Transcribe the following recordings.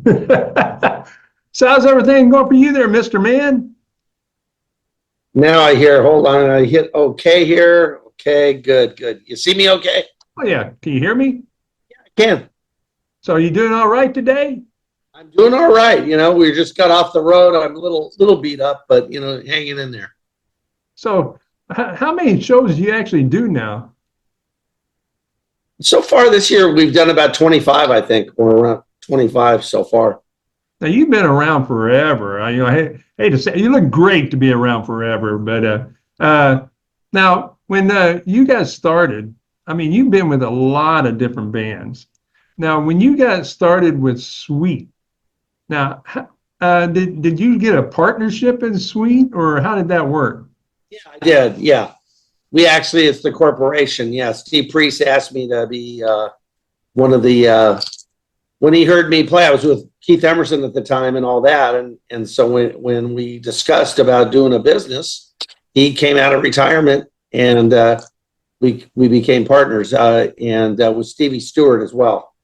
So how's everything going for you there, Mr. Man? Now I hear, hold on, I hit okay here. Okay, good, good. You see me okay? Oh yeah, can you hear me? I can. So are you doing all right today? I'm doing all right. We just got off the road. I'm a little beat up, but hanging in there. So how many shows do you actually do now? So far this year, we've done about 25, I think. We're around 25 so far. Now you've been around forever. I hate to say you look great to be around forever, but now when you guys started, I mean you've been with a lot of different bands. Now when you got started with Sweet, now did you get a partnership in Sweet or how did that work? Yeah, I did. Yeah. It's the corporation. Yeah. Steve Priest asked me to be one of the, when he heard me play, I was with Keith Emerson at the time and all that. And so when we discussed about doing a business, he came out of retirement and we became partners and with Stevie Stewart as well.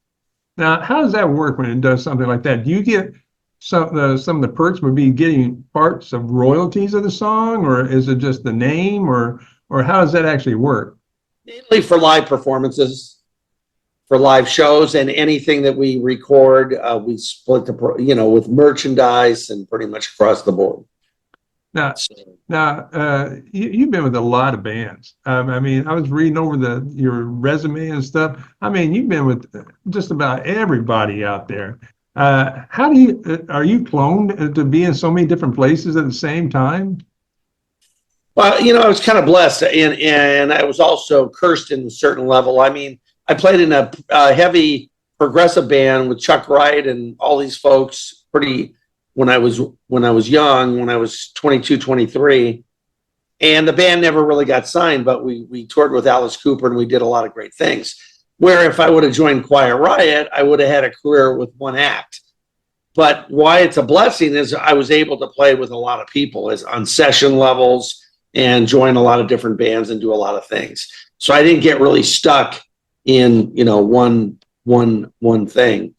Now how does that work when it does something like that? Do you get some of the perks would be getting parts of royalties of the song, or is it just the name, or how does that actually work? Mainly for live performances, for live shows, and anything that we record, we split with merchandise and pretty much across the board. Now, So, you've been with a lot of bands. I mean, I was reading over your resume and stuff. I mean, you've been with just about everybody out there. How do are you cloned to be in so many different places at the same time? well, I was kind of blessed, and I was also cursed in a certain level. I mean, I played in a heavy progressive band with Chuck Wright and all these folks. Pretty when I was young, when I was 22, 23, and the band never really got signed, but we toured with Alice Cooper and we did a lot of great things. Where if I would have joined Quiet Riot, I would have had a career with one act. But why it's a blessing is I was able to play with a lot of people as on session levels and join a lot of different bands and do a lot of things. So I didn't get really stuck in one thing.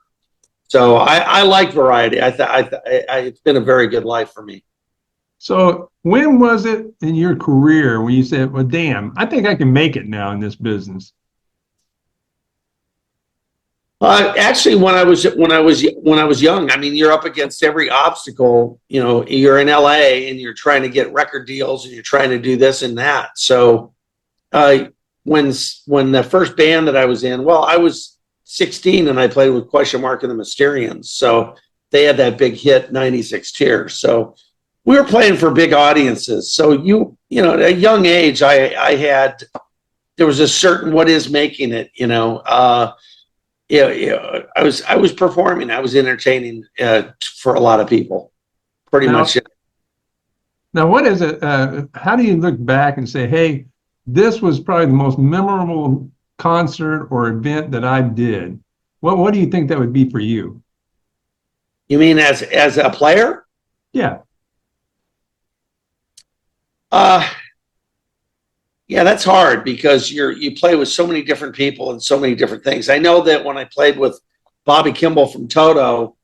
So I like variety. It's been a very good life for me. So when was it in your career when you said, "Well, damn, I think I can make it now in this business"? Actually, when I was young, I mean, you're up against every obstacle. You're in LA and you're trying to get record deals and you're trying to do this and that. So uh, when the first band that I was in, well, I was 16 and I played with Question Mark and the Mysterians. So they had that big hit 96 Tears. So we were playing for big audiences. So at a young age, there was a certain what is making it. I was performing. I was entertaining for a lot of people. Pretty Now, much. now what is it? How do you look back and say, "Hey, this was probably the most memorable concert or event that I did"? What do you think that would be for you? You mean as a player? Yeah. Uh, yeah, that's hard because you play with so many different people and so many different things. I know that when I played with Bobby Kimball from Toto,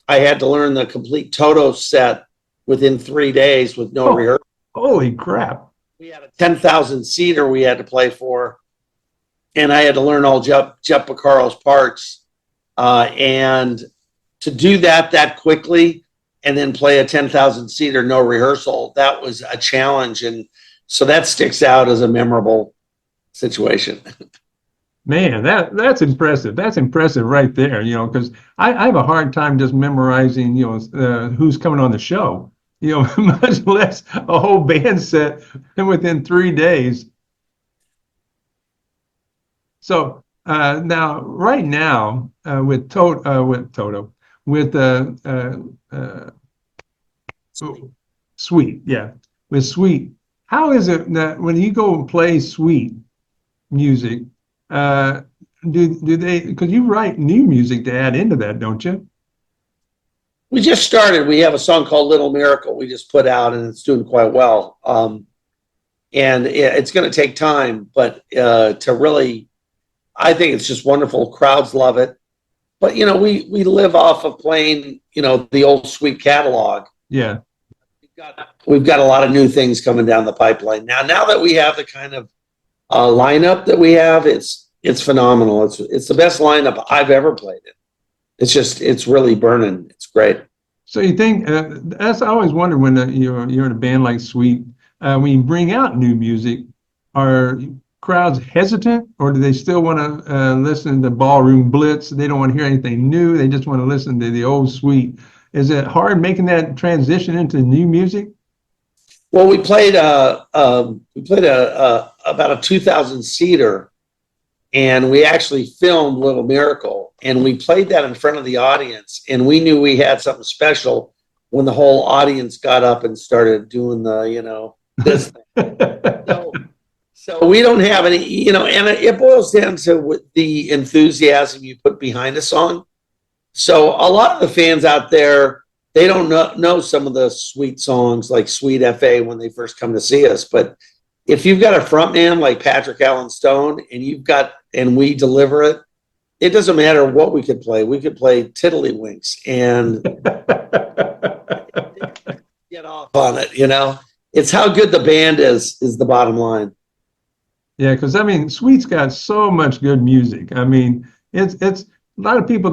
I had to learn the complete Toto set within 3 days with no Oh, rehearsal. holy crap. We had a 10,000 seater we had to play for, and I had to learn all Jeff Porcaro's parts. And to do that quickly and then play a 10,000 seater, no rehearsal, that was a challenge. And so that sticks out as a memorable situation. Man, that's impressive. That's impressive right there, because I have a hard time just memorizing, who's coming on the show, much less a whole band set within 3 days. So right now, with Toto, with Sweet, yeah, with Sweet, how is it that when you go and play Sweet music, uh, do they? Because you write new music to add into that, don't you? We just started. We have a song called Little Miracle we just put out, and it's doing quite well. And it's going to take time, but to really, I think it's just wonderful. Crowds love it. but we live off of playing the old Sweet catalog. Yeah. We've got a lot of new things coming down the pipeline now that we have the kind of lineup that we have. It's phenomenal. It's the best lineup I've ever played in. It's really burning. It's great. So you think that's I always wondered when you're in a band like Sweet, when you bring out new music, are crowds hesitant, or do they still want to listen to Ballroom Blitz? They don't want to hear anything new. They just want to listen to the old Sweet. Is it hard making that transition into new music? Well, we played about a 2,000 seater, and we actually filmed Little Miracle, and we played that in front of the audience, and we knew we had something special when the whole audience got up and started doing this thing. So we don't have any, and it boils down to the enthusiasm you put behind a song. So a lot of the fans out there, they don't know some of the Sweet songs like Sweet FA when they first come to see us. But if you've got a front man like Patrick Allen Stone and we deliver it, it doesn't matter what we could play. We could play Tiddlywinks and get off on it. It's how good the band is the bottom line. Yeah, because Sweet's got so much good music. It's a lot of people.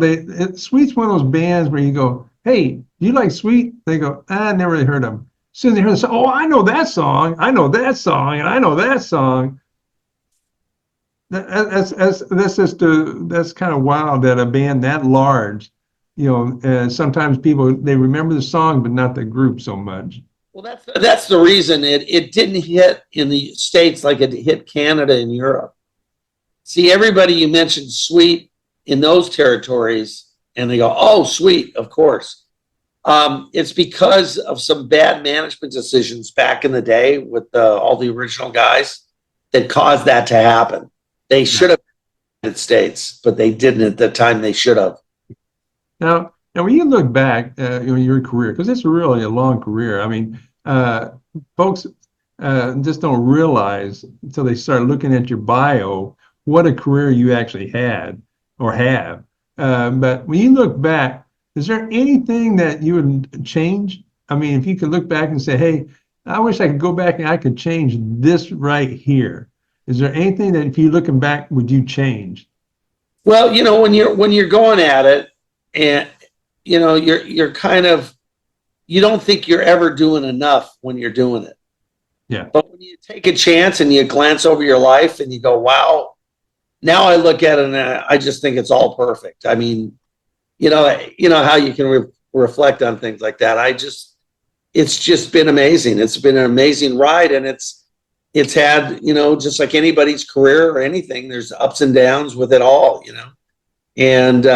Sweet's one of those bands where you go, "Hey, do you like Sweet?" They go, "I never really heard them." As soon as they hear the song, "Oh, I know that song. I know that song, and I know that song." That's kind of wild that a band that large, sometimes people they remember the song but not the group so much. Well, that's the reason it didn't hit in the States like it hit Canada and Europe. See, everybody you mentioned Sweet in those territories, and they go, "Oh, Sweet, of course." It's because of some bad management decisions back in the day with all the original guys that caused that to happen. They should have in the United States, but they didn't at the time they should have. Now, when you look back on your career, because it's really a long career. Folks just don't realize until they start looking at your bio what a career you actually had or have. But when you look back, is there anything that you would change? If you could look back and say, "Hey, I wish I could go back and I could change this right here." Is there anything that if you're looking back, would you change? Well, when you're going at it, and you're kind of, you don't think you're ever doing enough when you're doing it. Yeah. But when you take a chance and you glance over your life and you go, "Wow," now I look at it and I just think it's all perfect. How you can reflect on things like that. It's just been amazing. It's been an amazing ride, and it's had, just like anybody's career or anything, there's ups and downs with it all, and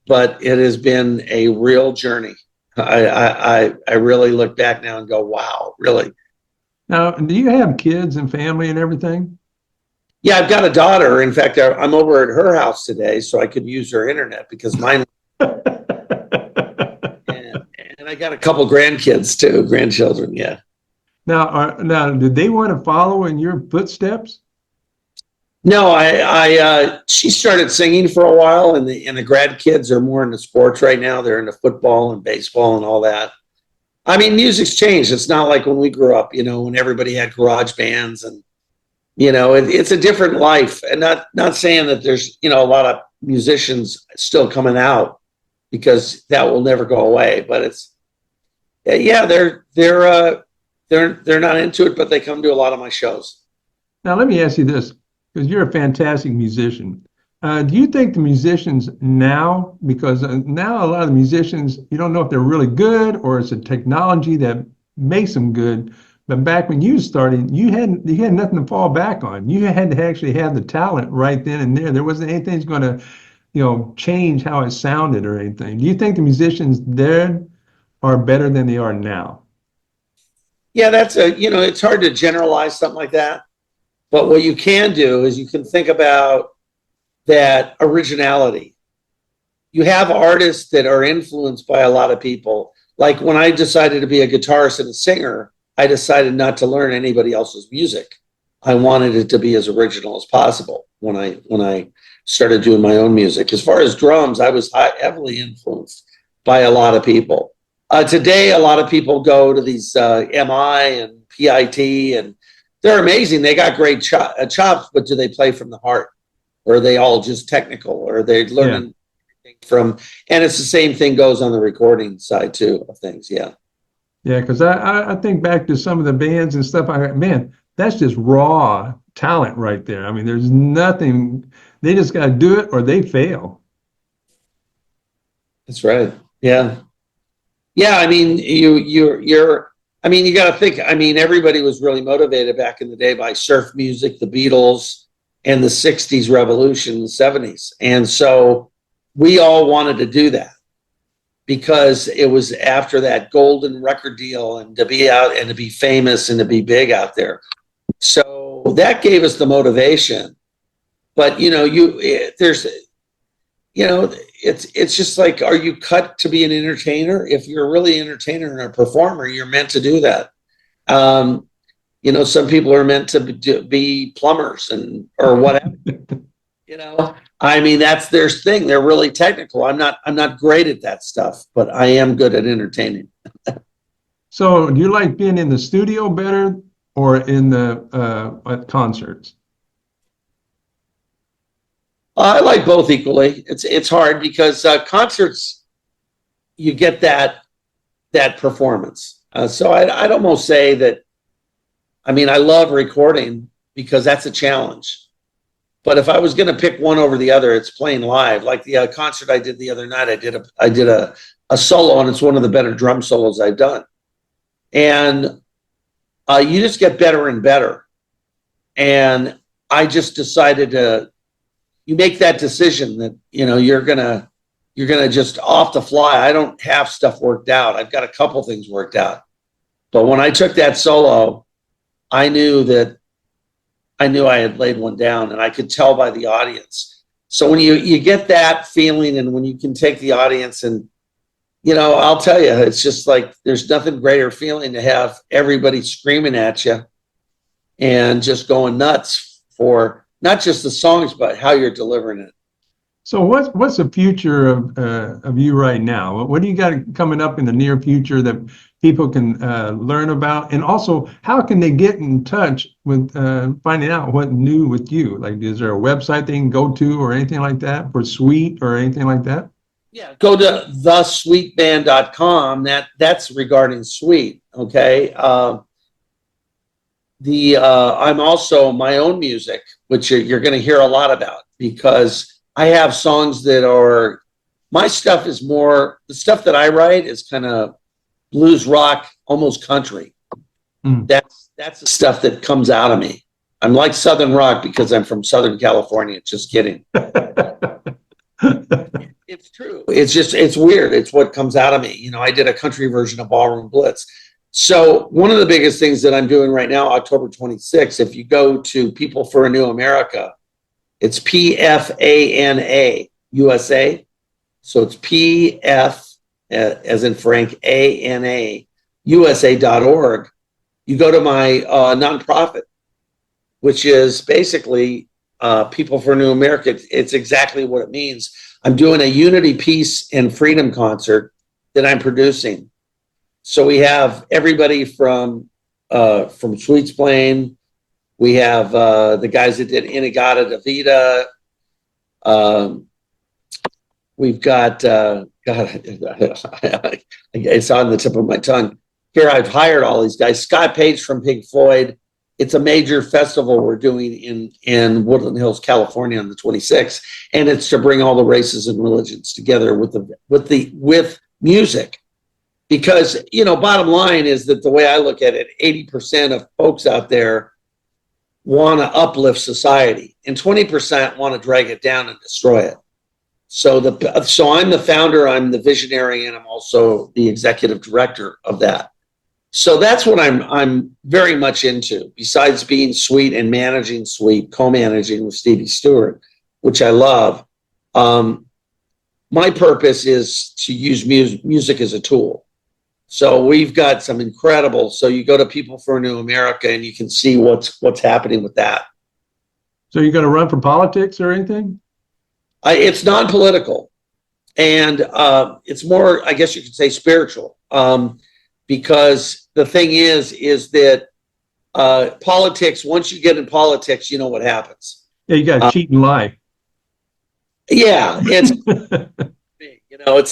but it has been a real journey. I really look back now and go, "Wow, really." Now, do you have kids and family and everything? Yeah, I've got a daughter. In fact, I'm over at her house today, so I could use her internet because mine. and I got a couple grandkids too, grandchildren. Yeah. Now, did they want to follow in your footsteps? No, she started singing for a while, and the grad kids are more into sports right now. They're into football and baseball and all that. Music's changed. It's not like when we grew up, when everybody had garage bands and, it's a different life. And not saying that there's, a lot of musicians still coming out, because that will never go away. But it's, yeah, they're not into it, but they come to a lot of my shows. Now, let me ask you this, because you're a fantastic musician. Do you think the musicians now, because now a lot of the musicians, you don't know if they're really good or it's a technology that makes them good. But back when you started, you had nothing to fall back on. You had to actually have the talent right then and there. There wasn't anything that's going to, change how it sounded or anything. Do you think the musicians there are better than they are now? Yeah, it's hard to generalize something like that. But what you can do is you can think about that originality. You have artists that are influenced by a lot of people. Like when I decided to be a guitarist and a singer, I decided not to learn anybody else's music. I wanted it to be as original as possible when I started doing my own music. As far as drums, I was heavily influenced by a lot of people. Today, a lot of people go to these MI and PIT, and they're amazing. They got great chops, but do they play from the heart? Or are they all just technical? Or are they learning from? And it's the same thing goes on the recording side too of things. Yeah. Yeah, because I think back to some of the bands and stuff. Man, that's just raw talent right there. I mean, there's nothing. They just got to do it or they fail. That's right. Yeah. Yeah. I mean, I mean, you got to think. I mean, everybody was really motivated back in the day by surf music, the Beatles, and the '60s revolution, the '70s, and so we all wanted to do that because it was after that golden record deal and to be out and to be famous and to be big out there. So that gave us the motivation. But it's just like, are you cut to be an entertainer? If you're really an entertainer and a performer, you're meant to do that. Some people are meant to be plumbers or whatever. I mean, that's their thing. They're really technical. I'm not great at that stuff, but I am good at entertaining. So do you like being in the studio better or in the at concerts? I like both equally. It's hard because concerts, you get that performance. So I'd almost say that. I mean, I love recording because that's a challenge. But if I was going to pick one over the other, it's playing live. Like the concert I did the other night, I did a solo, and it's one of the better drum solos I've done. And you just get better and better. And I just decided you make that decision that you're gonna just off the fly. I don't have stuff worked out. I've got a couple things worked out. But when I took that solo, I knew I had laid one down, and I could tell by the audience. So when you get that feeling, and when you can take the audience, and I'll tell you, it's just like there's nothing greater feeling to have everybody screaming at you and just going nuts for not just the songs, but how you're delivering it. So what's the future of you right now? What do you got coming up in the near future that people can learn about? And also, how can they get in touch with finding out what's new with you? Like, is there a website they can go to or anything like that for Sweet or anything like that? Yeah, go to thesweetband.com. That's regarding Sweet. Okay. I'm also my own music, which you're going to hear a lot about because I have songs that are, my stuff is more, the stuff that I write is kind of blues rock, almost country. That's the stuff that comes out of me. I'm like Southern rock because I'm from Southern California. Just kidding. It's true. It's weird. It's what comes out of me. I did a country version of Ballroom Blitz. So one of the biggest things that I'm doing right now, October 26th, if you go to People for a New America, it's PFANA USA. So it's PF as in Frank, ANA USA.org. You go to my nonprofit, which is basically People for a New America. It's exactly what it means. I'm doing a unity, peace, and freedom concert that I'm producing. So we have everybody from Sweets Plain. We have the guys that did Inagata Davida. We've got, God, it's on the tip of my tongue. Here, I've hired all these guys. Scott Page from Pink Floyd. It's a major festival we're doing in Woodland Hills, California on the 26th. And it's to bring all the races and religions together with music. Because, bottom line is that the way I look at it, 80% of folks out there want to uplift society and 20% want to drag it down and destroy it. So I'm the founder, I'm the visionary, and I'm also the executive director of that. So that's what I'm very much into, besides being Sweet and managing Sweet, co-managing with Stevie Stewart, which I love. My purpose is to use music as a tool. So we've got some incredible, so you go to People for a New America and you can see what's happening with that. So you're going to run for politics or anything? It's non-political, and it's more, I guess you could say, spiritual. Because the thing is that politics. Once you get in politics, you know what happens. Yeah, you got to cheat in life. Yeah, it's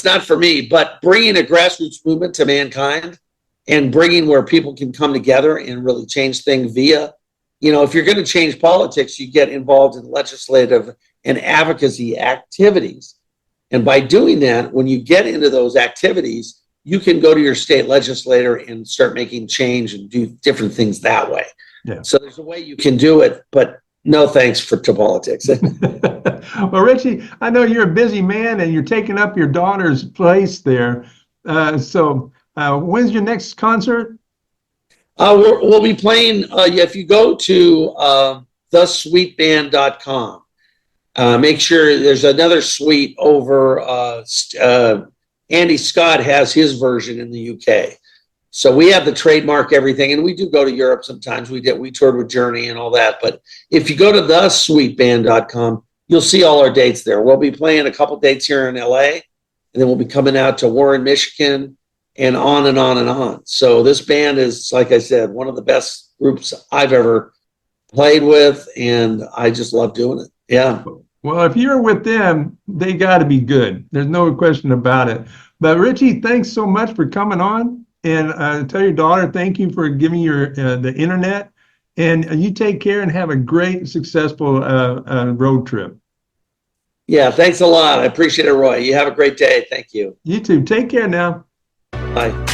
not for me. But bringing a grassroots movement to mankind and bringing where people can come together and really change things via, if you're going to change politics, you get involved in legislative and advocacy activities. And by doing that, when you get into those activities, you can go to your state legislator and start making change and do different things that way. Yeah. So there's a way you can do it, but no thanks to politics. Well, Richie, I know you're a busy man and you're taking up your daughter's place there. So when's your next concert? We'll be playing, if you go to thesweetband.com, make sure there's another suite over. Andy Scott has his version in the UK. So we have the trademark everything, and we do go to Europe sometimes. We toured with Journey and all that. But if you go to thesweetband.com, you'll see all our dates there. We'll be playing a couple dates here in LA, and then we'll be coming out to Warren, Michigan, and on and on and on. So this band is, like I said, one of the best groups I've ever played with, and I just love doing it. Yeah. Well, if you're with them, they got to be good. There's no question about it. But Richie, thanks so much for coming on, and tell your daughter thank you for giving your the internet. And you take care and have a great, successful road trip. Yeah, thanks a lot. I appreciate it, Roy. You have a great day. Thank you. You too. Take care now. Bye.